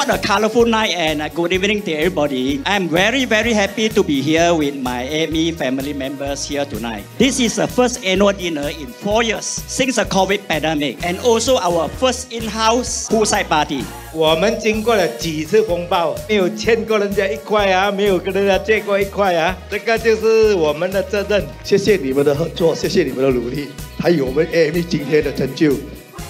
What a colorful night and good evening to everybody. I'm very, very happy to be here with my AME family members here tonight. This is the first annual dinner in 4 years since the COVID pandemic and also our first in-house poolside party. 我们经过了几次风暴，没有欠过人家一块啊，没有跟人家借过一块啊，这个就是我们的责任。谢谢你们的合作，谢谢你们的努力，还有我们 AME 今天的成就。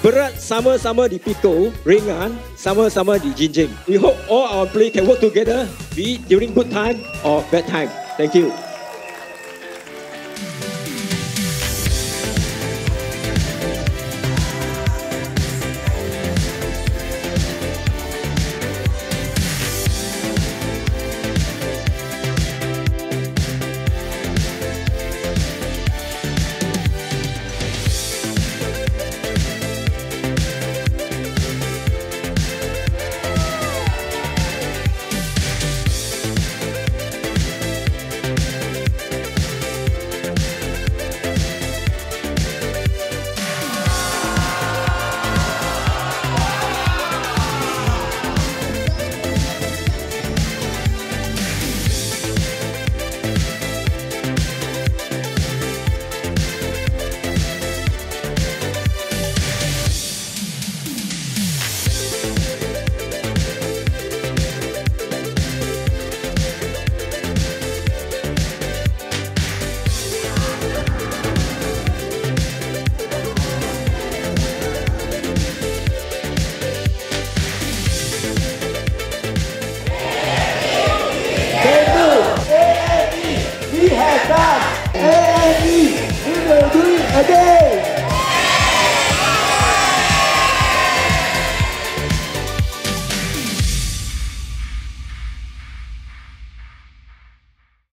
Berat sama-sama dipikul, ringan sama-sama dijinjing. We hope all our employees can work together, be it during good time or bad time. Thank you.